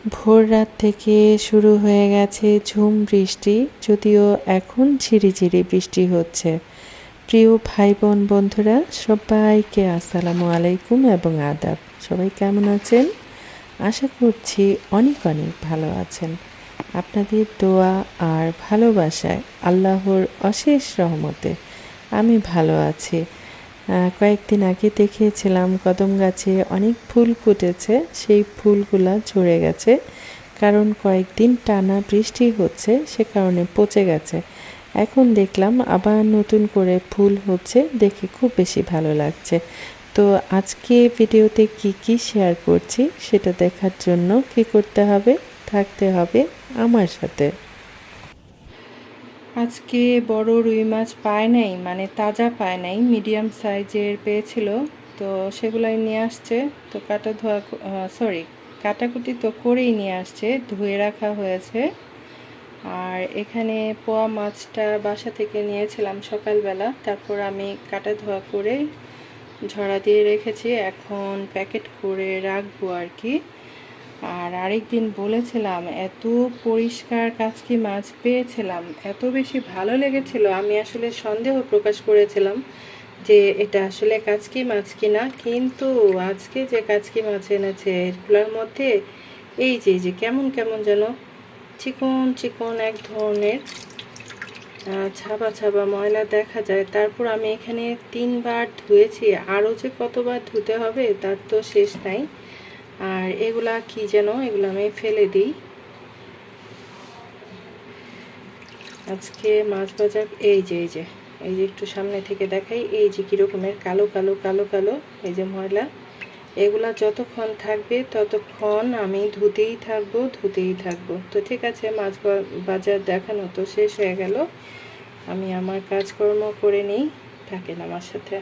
ভোর রাত থেকে শুরু হয়ে গেছে ঝুম বৃষ্টি, যদিও এখন ঝিরিঝিরি বৃষ্টি হচ্ছে। প্রিয় ভাই বোন বন্ধুরা, সবাইকে আসসালামু আলাইকুম এবং আদাব। সবাই কেমন আছেন? আশা করছি অনেক অনেক ভালো আছেন। আপনাদের দোয়া আর ভালোবাসায় আল্লাহর অশেষ রহমতে আমি ভালো আছি। কয়েকদিন আগে দেখিয়েছিলাম কদম গাছে অনেক ফুল ফুটেছে, সেই ফুলগুলা ঝরে গেছে, কারণ কয়েকদিন টানা বৃষ্টি হচ্ছে, সে কারণে পচে গেছে। এখন দেখলাম আবার নতুন করে ফুল হচ্ছে, দেখে খুব বেশি ভালো লাগছে। তো আজকে ভিডিওতে কি শেয়ার করছি সেটা দেখার জন্য কি করতে হবে, থাকতে হবে আমার সাথে। আজকে বড় রুই মাছ পায় নাই, মানে তাজা পায় নাই, মিডিয়াম সাইজের পেয়েছিল, তো সেগুলাই নিয়ে আসছে। তো কাটাকুটি তো করেই নিয়ে আসছে, ধুয়ে রাখা হয়েছে। আর এখানে পোয়া মাছটা বাসা থেকে নিয়েছিলাম সকালবেলা, তারপর আমি কাটা ধোয়া করে ঝরা দিয়ে রেখেছি, এখন প্যাকেট করে রাখবো আর কি। আর আরেকদিন বলেছিলাম, এত পরিষ্কার কাচকি মাছ পেয়েছিলাম, এত বেশি ভালো লেগেছিল, আমি আসলে সন্দেহ প্রকাশ করেছিলাম যে এটা আসলে কাচকি মাছ কিনা। কিন্তু আজকে যে কাচকি মাছ এনেছে এগুলোর মধ্যে এই যে কেমন কেমন যেন চিকন চিকন এক ধরনের ছাবা ছাবা ময়লা দেখা যায়। তারপর আমি এখানে 3বার ধুয়েছি, আরও যে কতবার ধুতে হবে তার তো শেষ নাই। আর এগুলা কি যেন, এগুলো আমি ফেলে দিই। আজকে মাছ বাজার এই যে একটু সামনে থেকে দেখাই, এই যে কীরকমের কালো কালো কালো কালো এই যে ময়লা, এগুলা যতক্ষণ থাকবে ততক্ষণ আমি ধুতেই থাকবো। তো ঠিক আছে, মাছ বাজার দেখানো তো শেষ হয়ে গেল, আমি আমার কাজকর্ম করে নিই, থাকেন আমার সাথে।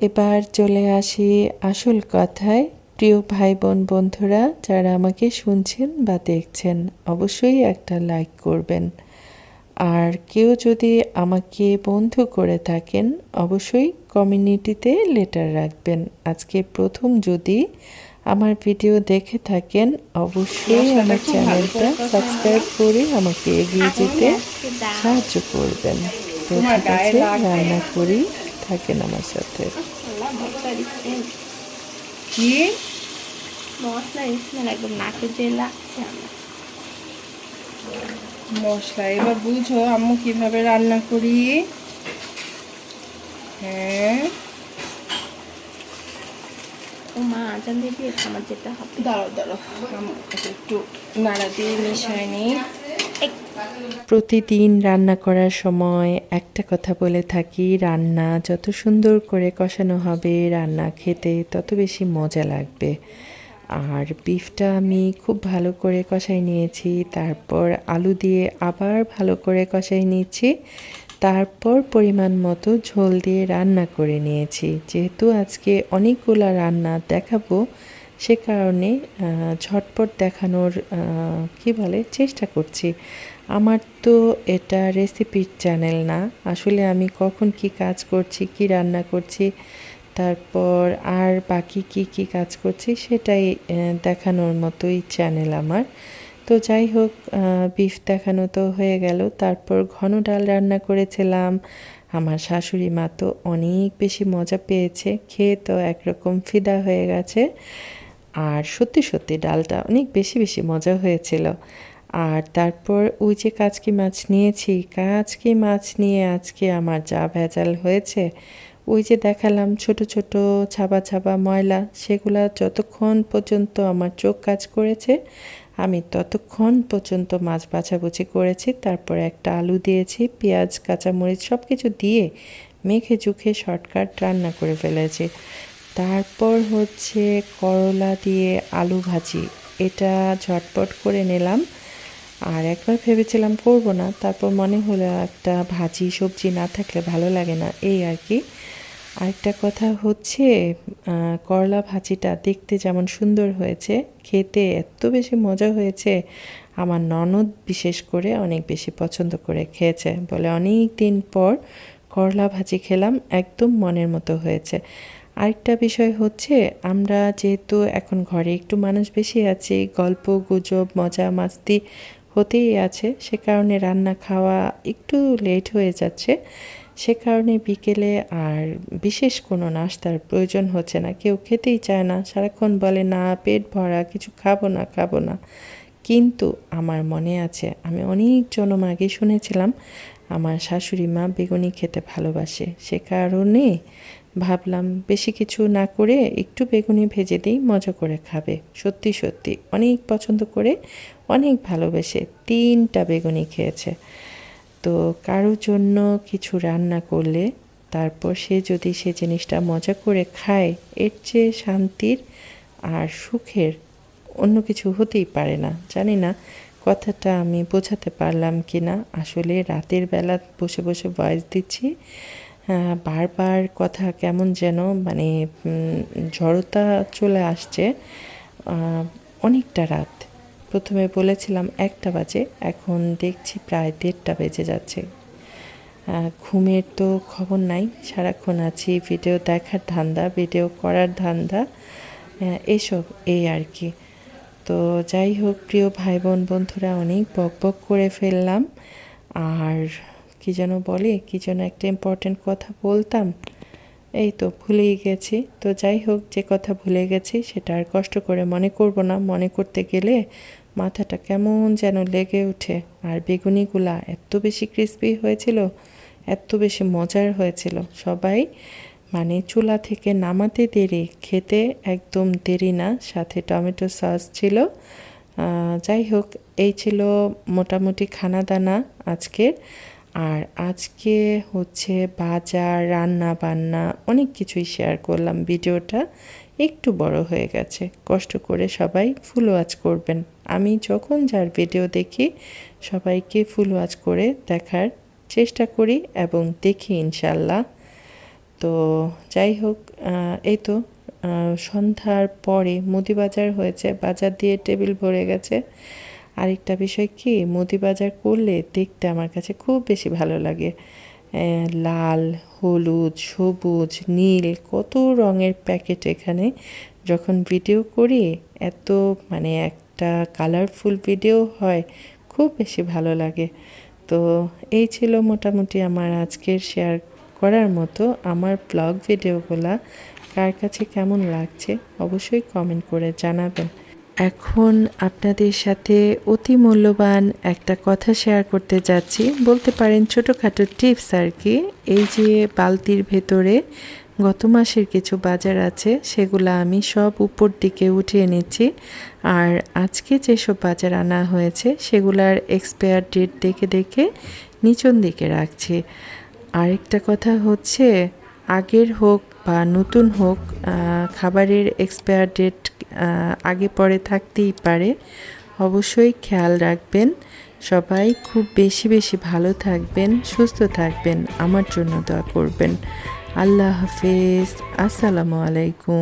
এবার চলে আসি আসল কথায়। প্রিয় ভাই বোন বন্ধুরা, যারা আমাকে শুনছেন বা দেখছেন, অবশ্যই একটা লাইক করবেন। আর কেউ যদি আমাকে বন্ধু করে থাকেন, অবশ্যই কমিউনিটিতে লেটার রাখবেন। আজকে প্রথম যদি আমার ভিডিও দেখে থাকেন, অবশ্যই আমার চ্যানেলটা সাবস্ক্রাইব করে আমাকে এগিয়ে যেতে সাহায্য করবেন। তো ঠিক আছে, রান্না করি, থাকেন আমার সাথে। কি মশলা স্মেল একদম নাকে যে লাগছে আমার। মশলা এবার বুঝো আম্মু কিভাবে রান্না করি। হ্যাঁ, ও মা আজান দিয়ে দিয়েছে, আমার যেটা হবে। দাঁড়াও একটু নাড়া দিয়ে মিশাই নি। প্রতিদিন রান্না করার সময় একটা কথা বলে থাকি, রান্না যত সুন্দর করে কষানো হবে, রান্না খেতে তত বেশি মজা লাগবে। আর বিফটা আমি খুব ভালো করে কষাই নিয়েছি, তারপর আলু দিয়ে আবার ভালো করে কষাই নিয়েছি, তারপর পরিমাণ মতো ঝোল দিয়ে রান্না করে নিয়েছি। যেহেতু আজকে অনেকগুলো রান্না দেখাবো, সে কারণে ঝটপট দেখানোর চেষ্টা করছি। আমার তো এটা রেসিপির চ্যানেল না, আসলে আমি কখন কি কাজ করছি, কি রান্না করছি, তারপর আর বাকি কি কাজ করছি সেটাই দেখানোর মতোই চ্যানেল আমার। তো যাই হোক, বিফ দেখানো তো হয়ে গেল, তারপর ঘন ডাল রান্না করেছিলাম। আমার শাশুড়ি মা তো অনেক বেশি মজা পেয়েছে, খেয়ে তো একরকম ফিদা হয়ে গেছে। আর সত্যি সত্যি ডালটা অনেক বেশি মজা হয়েছিল। আর তারপর ওই যে কাচকি মাছ নিয়েছি, কাচকি মাছ নিয়ে আজকে আমার যা ভেজাল হয়েছে। ওই যে দেখালাম ছোট ছোট ছাবা ছাবা ময়লা, সেগুলা যতক্ষণ পর্যন্ত আমার চোখ কাজ করেছে আমি ততক্ষণ পর্যন্ত মাছ বাছাবুছি করেছি। তারপর একটা আলু দিয়েছি, পেঁয়াজ কাঁচামরিচ সব কিছু দিয়ে মেখে চুখে শর্টকাট রান্না করে ফেলেছি। তারপর হচ্ছে করলা দিয়ে আলু ভাজি, এটা ঝটপট করে নিলাম। আর একবার ভেবেছিলাম করব না, তারপর মনে হলো একটা ভাজি সবজি না থাকলে ভালো লাগে না, এই আর কি। আরেকটা কথা হচ্ছে, করলা ভাজিটা দেখতে যেমন সুন্দর হয়েছে, খেতে এত বেশি মজা হয়েছে। আমার ননদ বিশেষ করে অনেক বেশি পছন্দ করে খেয়েছে, বলে অনেক দিন পর করলা ভাজি খেলাম, একদম মনের মতো হয়েছে। আরেকটা বিষয় হচ্ছে, আমরা যেহেতু এখন ঘরে একটু মানুষ বেশি আছি, গল্প গুজব মজা মাস্তি হতেই আছে, সে কারণে রান্না খাওয়া একটু লেট হয়ে যাচ্ছে। সে কারণে বিকেলে আর বিশেষ কোনো নাস্তার প্রয়োজন হচ্ছে না, কেউ খেতেই চায় না, সারাক্ষণ বলে না পেট ভরা, কিছু খাবো না খাবো না। কিন্তু আমার মনে আছে, আমি অনেক জন্ম আগে শুনেছিলাম আমার শাশুড়ি মা বেগুনি খেতে ভালোবাসে, সে কারণে ভাবলাম বেশি কিছু না করে একটু বেগুনি ভেজে দিই, মজা করে খাবে। সত্যি সত্যি অনেক পছন্দ করে, অনেক ভালোবেসে 3টা বেগুনি খেয়েছে। তো কারোর জন্য কিছু রান্না করলে তারপর সে যদি সে জিনিসটা মজা করে খায়, এর চেয়ে শান্তির আর সুখের অন্য কিছু হতেই পারে না। জানি না কথাটা আমি বোঝাতে পারলাম কি না। আসলে রাতের বেলা বসে বসে ভয়েস দিচ্ছি, বারবার কথা কেমন যেন মানে জড়তা চলে আসছে। অনেকটা রাত, প্রথমে বলেছিলাম 1টা বাজে, এখন দেখছি প্রায় 1:30টা বেজে যাচ্ছে। ঘুমের তো খবর নাই, সারাক্ষণ আছি ভিডিও দেখার ধান্দা, ভিডিও করার ধান্দা, এসব এই আর কি। তো যাই হোক প্রিয় ভাই বোন বন্ধুরা, অনেক বক বক করে ফেললাম। আর কি যেন বলে, কি যেন একটা ইম্পর্টেন্ট কথা বলতাম, এই তো ভুলেই গেছি। তো যাই হোক, যে কথা ভুলে গেছি সেটা আর কষ্ট করে মনে করব না, মনে করতে গেলে মাথাটা কেমন যেন লেগে ওঠে। আর বেগুনিগুলা এত বেশি ক্রিস্পি হয়েছিল, এত বেশি মজার হয়েছিল। সবাই মানে চুলা থেকে নামাতে দেরি, খেতে একদম দেরি না, সাথে টমেটো সস ছিল। যাই হোক, এই ছিল মোটামুটি খানা দানা আজকের। আর আজকে হচ্ছে বাজার, রান্না বান্না অনেক কিছুই শেয়ার করলাম। ভিডিওটা একটু বড় হয়ে গেছে, কষ্ট করে সবাই ফুল ওয়াচ করবেন। আমি যখন যার ভিডিও দেখি সবাইকে ফুল ওয়াচ করে দেখার চেষ্টা করি এবং দেখি ইনশাল্লাহ। তো যাই হোক, এই তো সন্ধ্যার পরে মুদি বাজার হয়েছে, বাজার দিয়ে টেবিল ভরে গেছে। আরেকটা বিষয় কি, মুদি বাজার করলে দেখতে আমার কাছে খুব বেশি ভালো লাগে। লাল, হলুদ, সবুজ, নীল, কত রঙের প্যাকেট এখানে। যখন ভিডিও করি এত মানে একটা কালারফুল ভিডিও হয়, খুব বেশি ভালো লাগে। তো এই ছিল মোটামুটি আমার আজকের শেয়ার করার মতো আমার ব্লগ ভিডিওগুলা। কার কাছে কেমন লাগছে অবশ্যই কমেন্ট করে জানাবেন। এখন আপনাদের সাথে অতি মূল্যবান একটা কথা শেয়ার করতে যাচ্ছি, বলতে পারেন ছোটোখাটো টিপস আর কি। এই যে বালতির ভেতরে গত মাসের কিছু বাজার আছে, সেগুলো আমি সব উপর দিকে উঠিয়ে নিচ্ছি। আর আজকে যেসব বাজার আনা হয়েছে সেগুলার এক্সপায়ার ডেট দেখে দেখে নিচন দিকে রাখছি। আরেকটা কথা হচ্ছে, আগের হোক বা নতুন হোক, খাবারের এক্সপায়ার ডেট আগে পরে থাকতেই পারে, অবশ্যই খেয়াল রাখবেন। সবাই খুব বেশি বেশি ভালো থাকবেন, সুস্থ থাকবেন, আমার জন্য দোয়া করবেন। আল্লাহ হাফেজ, আসসালামু আলাইকুম।